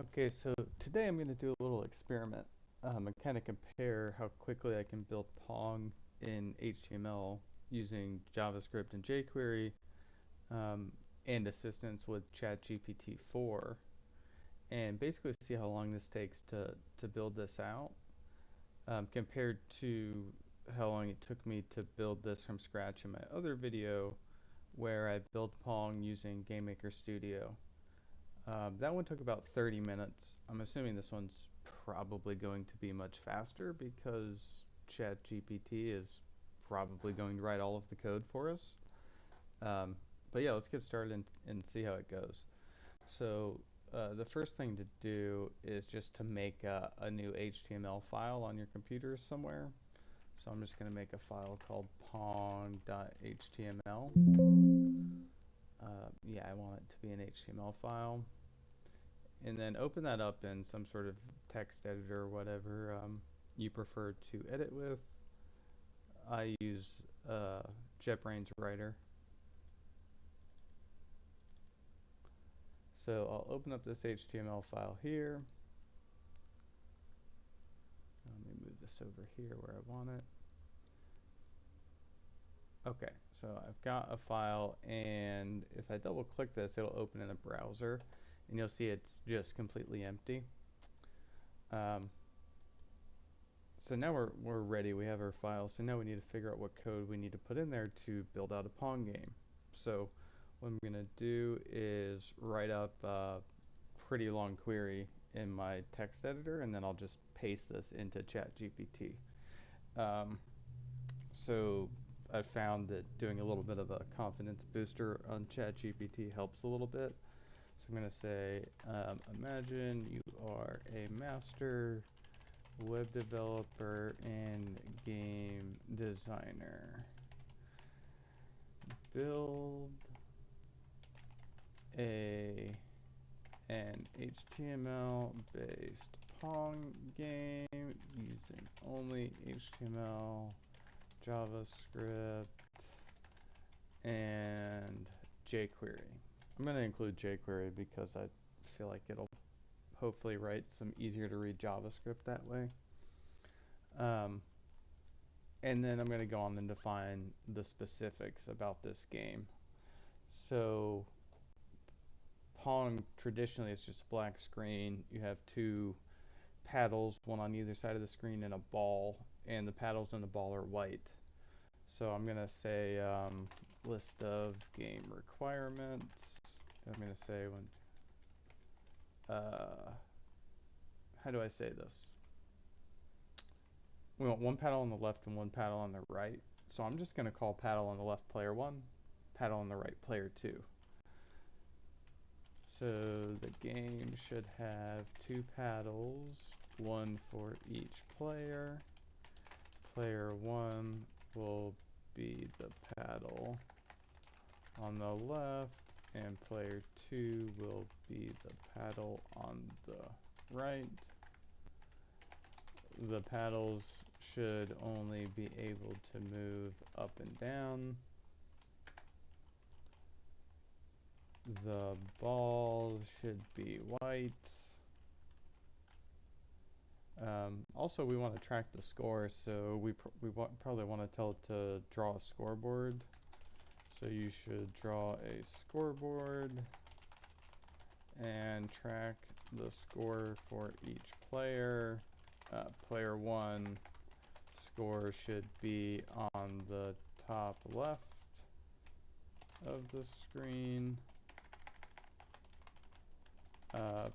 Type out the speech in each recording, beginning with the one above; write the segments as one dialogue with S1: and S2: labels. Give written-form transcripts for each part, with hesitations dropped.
S1: Okay, so today I'm going to do a little experiment and kind of compare how quickly I can build Pong in HTML using JavaScript and jQuery and assistance with ChatGPT-4, and basically see how long this takes to build this out compared to how long it took me to build this from scratch in my other video where I built Pong using GameMaker Studio. That one took about 30 minutes. I'm assuming this one's probably going to be much faster because ChatGPT is probably going to write all of the code for us. But yeah, let's get started and see how it goes. So the first thing to do is just to make a new HTML file on your computer somewhere. So I'm just going to make a file called pong.html. Yeah, I want it to be an HTML file. And then open that up in some sort of text editor or whatever you prefer to edit with. I use JetBrains Writer. So I'll open up this HTML file here. Let me move this over here where I want it. Okay, so I've got a file, and if I double click this, it'll open in a browser, and you'll see it's just completely empty. So now we're ready. We have our file. So now we need to figure out what code we need to put in there to build out a Pong game. So what I'm going to do is write up a pretty long query in my text editor, and then I'll just paste this into ChatGPT. So I found that doing a little bit of a confidence booster on ChatGPT helps a little bit. So I'm going to say, imagine you are a master web developer and game designer. Build an HTML based Pong game using only HTML, JavaScript, and jQuery. I'm going to include jQuery because I feel like it'll hopefully write some easier to read JavaScript that way. And then I'm going to go on and define the specifics about this game. So Pong traditionally is just a black screen. You have two paddles, one on either side of the screen, and a ball, and the paddles and the ball are white. So I'm going to say list of game requirements. I'm going to say how do I say this? We want one paddle on the left and one paddle on the right. So I'm just going to call paddle on the left player 1, paddle on the right player 2. So the game should have two paddles, one for each player. Player 1 will be the paddle on the left, and player 2 will be the paddle on the right. The paddles should only be able to move up and down. The ball should be white. Also, we want to track the score, so we probably want to tell it to draw a scoreboard. So you should draw a scoreboard and track the score for each player. Player 1 score should be on the top left of the screen.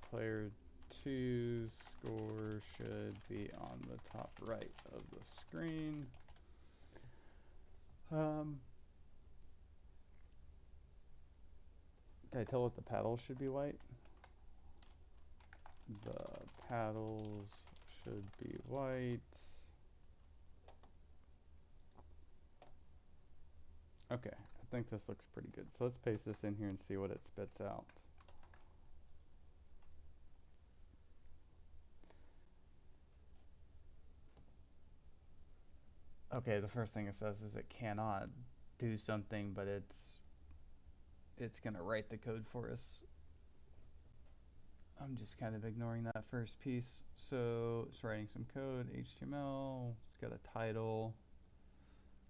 S1: Player 2's score should be on the top right of the screen. Did I tell it the paddles should be white? The paddles should be white. Okay, I think this looks pretty good. So let's paste this in here and see what it spits out. Okay, the first thing it says is it cannot do something, but it's gonna write the code for us. I'm just kind of ignoring that first piece. So it's writing some code, HTML. It's got a title.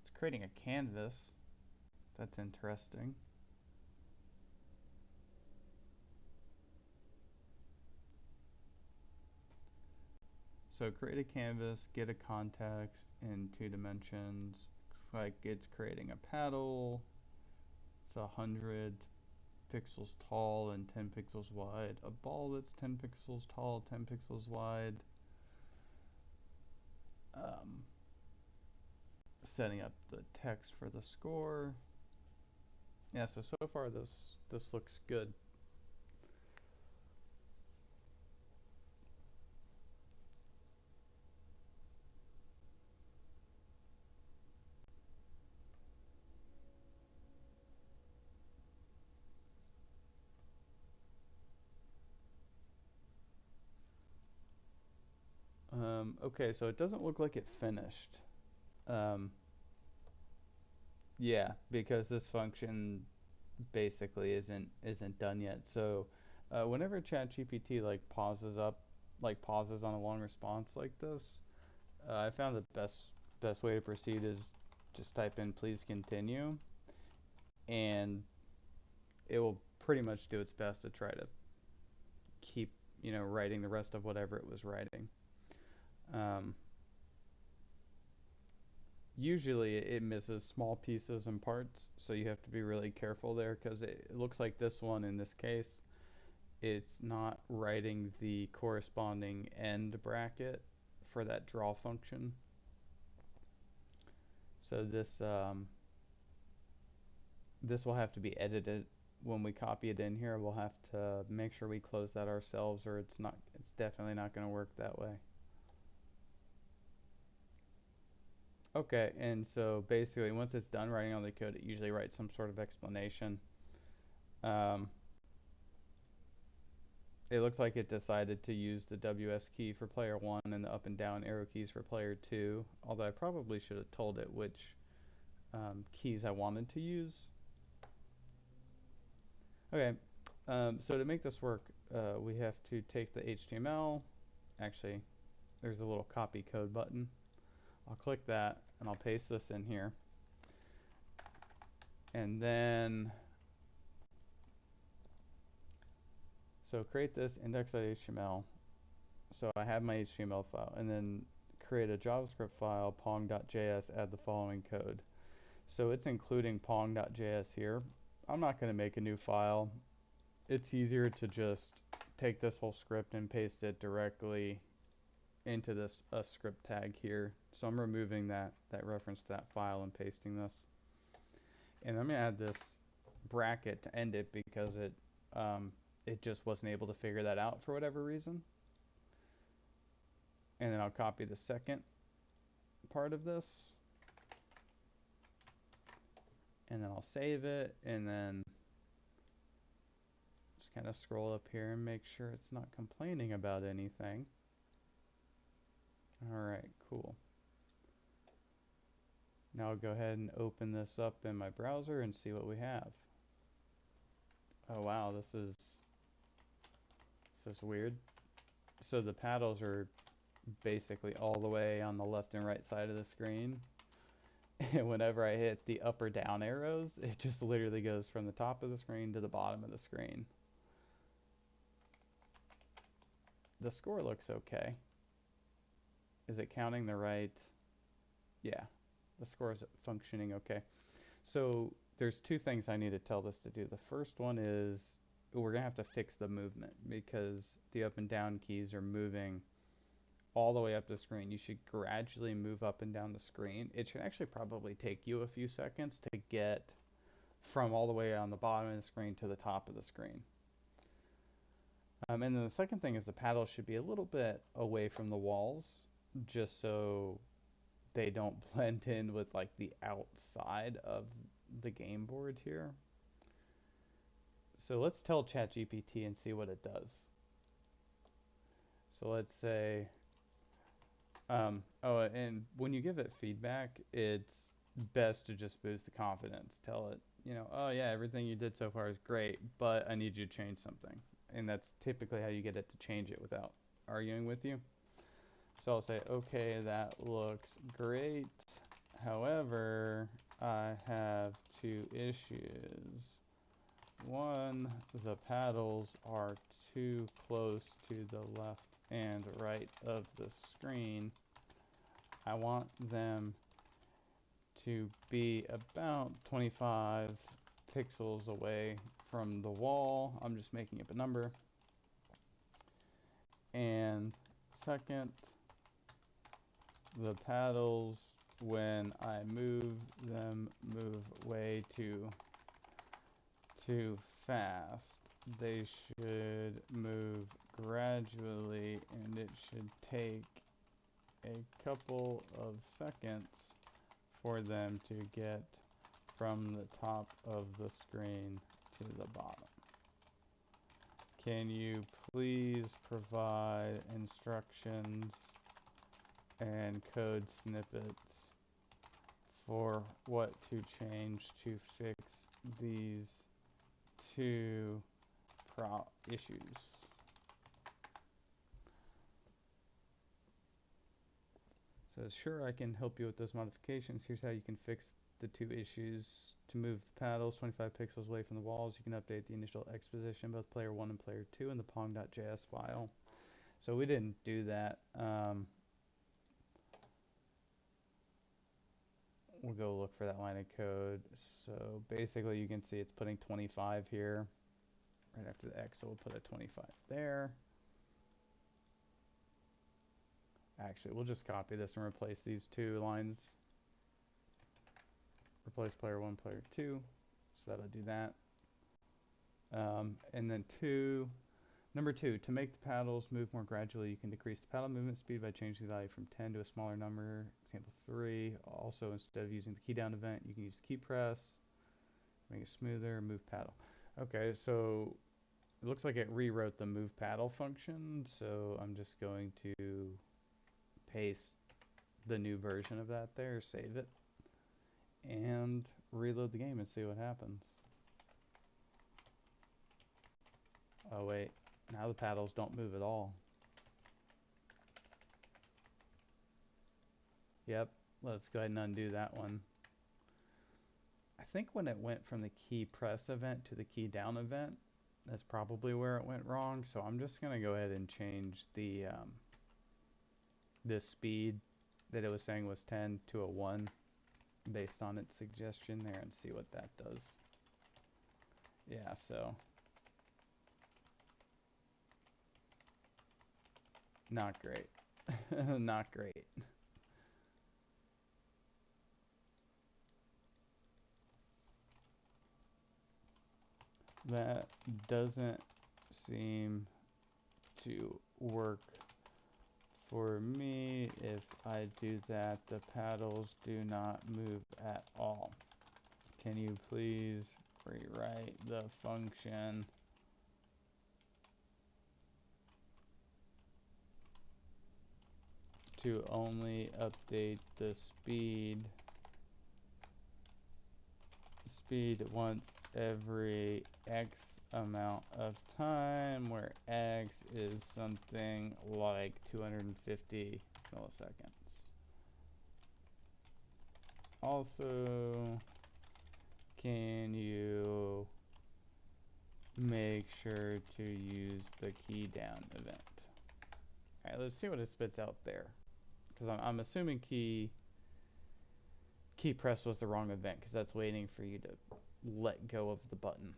S1: It's creating a canvas. That's interesting. So create a canvas, get a context in 2 dimensions. Looks like it's creating a paddle. It's 100 pixels tall and 10 pixels wide. A ball that's 10 pixels tall, 10 pixels wide. Um, Setting up the text for the score. Yeah, so far this looks good. Okay, so it doesn't look like it finished. Um, yeah, because this function basically isn't done yet. So whenever ChatGPT like pauses on a long response like this, I found the best way to proceed is just type in please continue, and it will pretty much do its best to try to keep writing the rest of whatever it was writing. Um, Usually it misses small pieces and parts, so you have to be really careful there because it looks like this one in this case it's not writing the corresponding end bracket for that draw function. So this will have to be edited when we copy it in here. We'll have to make sure we close that ourselves, or it's definitely not going to work that way. Okay, and so basically once it's done writing all the code, it usually writes some sort of explanation. Um, it looks like it decided to use the WS key for player 1 and the up and down arrow keys for player 2, although I probably should have told it which keys I wanted to use. Okay, so to make this work, we have to take the HTML. Actually, there's a little copy code button. I'll click that and I'll paste this in here. And then, so create this index.html. So I have my HTML file, and then create a JavaScript file, pong.js, add the following code. So it's including pong.js here. I'm not going to make a new file. It's easier to just take this whole script and paste it directly into this script tag here. So I'm removing that reference to that file and pasting this. And I'm going to add this bracket to end it because it just wasn't able to figure that out for whatever reason. And then I'll copy the second part of this. And then I'll save it, and then just kind of scroll up here and make sure it's not complaining about anything. All right, cool. Now I'll go ahead and open this up in my browser and see what we have. Oh wow, this is weird. So the paddles are basically all the way on the left and right side of the screen. And whenever I hit the up or down arrows, it just literally goes from the top of the screen to the bottom of the screen. The score looks okay. Is it counting the right? Yeah, the score is functioning okay. So there's two things I need to tell this to do. The first one is we're gonna have to fix the movement because the up and down keys are moving all the way up the screen. You should gradually move up and down the screen. It should actually probably take you a few seconds to get from all the way on the bottom of the screen to the top of the screen. And then the second thing is the paddle should be a little bit away from the walls just so they don't blend in with like the outside of the game board here. So let's tell ChatGPT and see what it does. So let's say, oh, and when you give it feedback, it's best to just boost the confidence. Tell it, oh yeah, everything you did so far is great, but I need you to change something. and that's typically how you get it to change it without arguing with you. So I'll say, okay, that looks great. However, I have two issues. One, the paddles are too close to the left and right of the screen. I want them to be about 25 pixels away from the wall. I'm just making up a number. And second, the paddles, when I move them, move way too fast. They should move gradually, and it should take a couple of seconds for them to get from the top of the screen to the bottom. Can you please provide instructions and code snippets for what to change to fix these two issues? Says, sure, I can help you with those modifications. Here's how you can fix the two issues. To move the paddles 25 pixels away from the walls, you can update the initial X position, both player 1 and player 2, in the Pong.js file. So we didn't do that. We'll go look for that line of code. So basically you can see it's putting 25 here right after the X, so we'll put a 25 there. Actually, we'll just copy this and replace these two lines. Replace player 1, player 2. So that'll do that. And then number 2, to make the paddles move more gradually, you can decrease the paddle movement speed by changing the value from 10 to a smaller number. Example 3. Also, instead of using the key down event, you can use key press. Make it smoother, move paddle. Okay, so it looks like it rewrote the move paddle function. So I'm just going to paste the new version of that there, save it, and reload the game and see what happens. Oh wait, now the paddles don't move at all. Yep, let's go ahead and undo that one. I think when it went from the key press event to the key down event, that's probably where it went wrong. So I'm just gonna go ahead and change the speed that it was saying was 10 to a 1 based on its suggestion there, and see what that does. Yeah, so not great. Not great. That doesn't seem to work for me. If I do that, the paddles do not move at all. Can you please rewrite the function to only update the speed once every X amount of time, where X is something like 250 milliseconds. Also, can you make sure to use the key down event? All right, let's see what it spits out there, because I'm assuming key press was the wrong event, because that's waiting for you to let go of the button.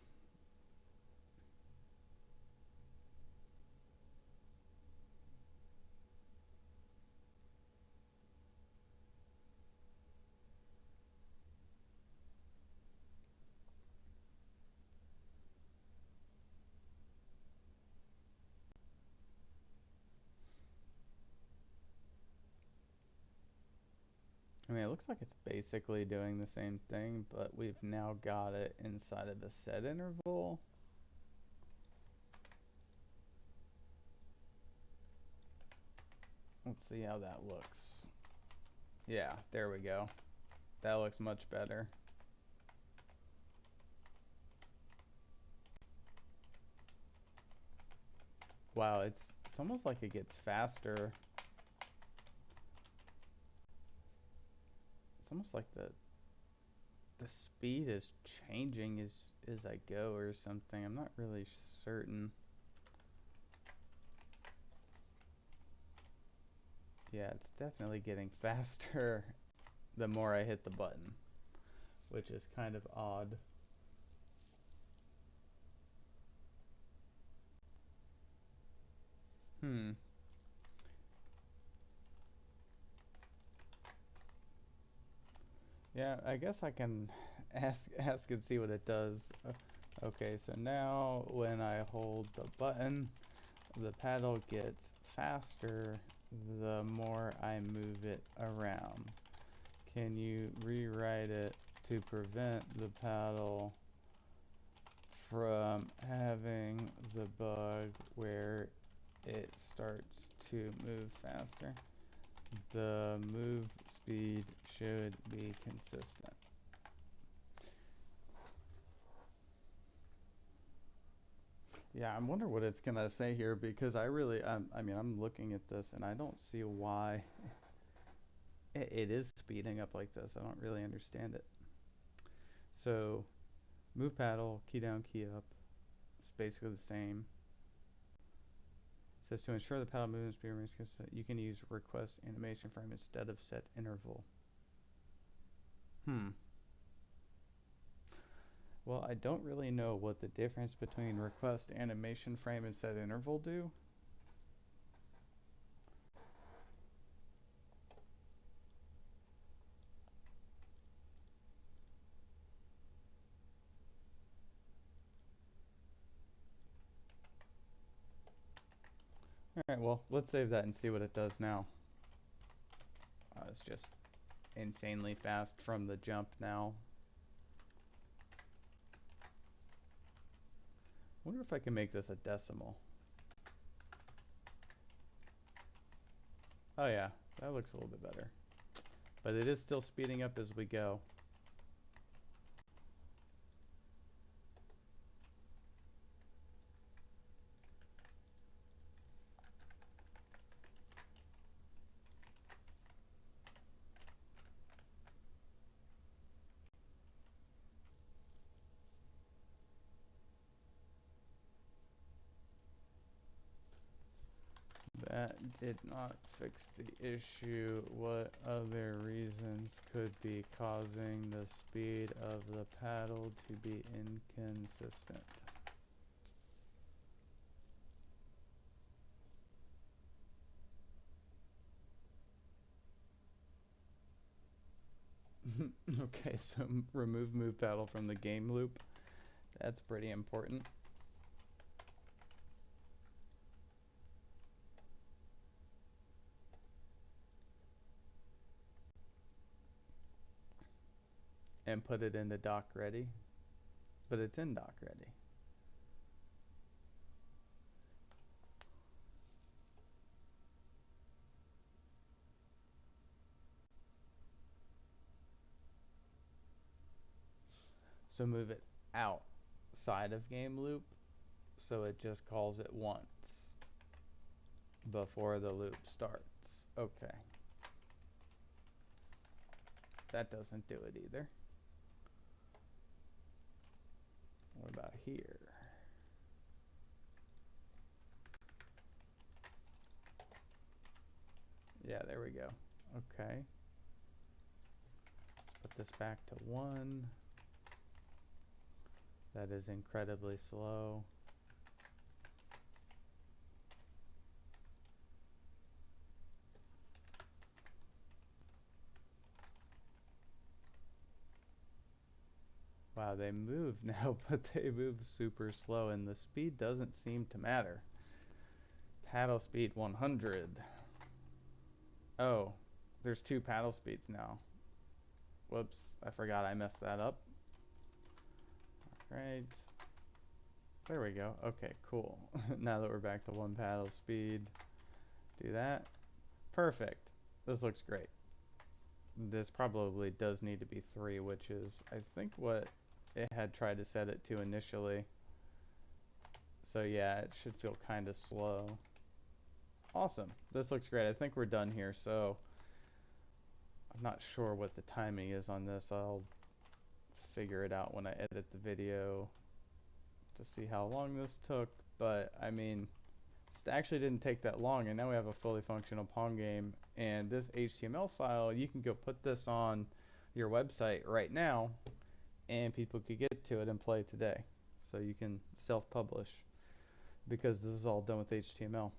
S1: I mean, it looks like it's basically doing the same thing, but we've now got it inside of the set interval. Let's see how that looks. Yeah, there we go. That looks much better. Wow, it's almost like it gets faster. It's almost like the speed is changing as I go or something. I'm not really certain. Yeah, it's definitely getting faster the more I hit the button, which is kind of odd. Hmm. Yeah, I guess I can ask and see what it does. Okay, so now when I hold the button, the paddle gets faster the more I move it around. Can you rewrite it to prevent the paddle from having the bug where it starts to move faster? The move speed should be consistent. Yeah, I wonder what it's gonna say here because I mean, I'm looking at this and I don't see why it is speeding up like this. I don't really understand it. So, move paddle, key down, key up. It's basically the same. It says to ensure the paddle movement speed remains consistent, you can use request animation frame instead of set interval. Hmm. Well, I don't really know what the difference between request animation frame and set interval do. All right, well, let's save that and see what it does now. It's just insanely fast from the jump now. Wonder if I can make this a decimal. Oh yeah, that looks a little bit better. But it is still speeding up as we go. That did not fix the issue. What other reasons could be causing the speed of the paddle to be inconsistent? Okay, so remove move paddle from the game loop. That's pretty important. And put it into dock ready. But it's in dock ready. So move it outside of game loop so it just calls it once before the loop starts. Okay. That doesn't do it either. What about here? Yeah, there we go. Okay. Let's put this back to 1. That is incredibly slow. Wow, they move now, but they move super slow, and the speed doesn't seem to matter. Paddle speed 100. Oh, there's 2 paddle speeds now. Whoops, I forgot I messed that up. All right. There we go. Okay, cool. Now that we're back to 1 paddle speed, do that. Perfect. This looks great. This probably does need to be 3, which is, I think, what it had tried to set it to initially. So yeah, it should feel kind of slow. Awesome. This looks great. I think we're done here. So I'm not sure what the timing is on this. I'll figure it out when I edit the video to see how long this took. But I mean, it actually didn't take that long, and now we have a fully functional Pong game. And this HTML file, you can go put this on your website right now, and people could get to it and play today. So you can self-publish because this is all done with HTML.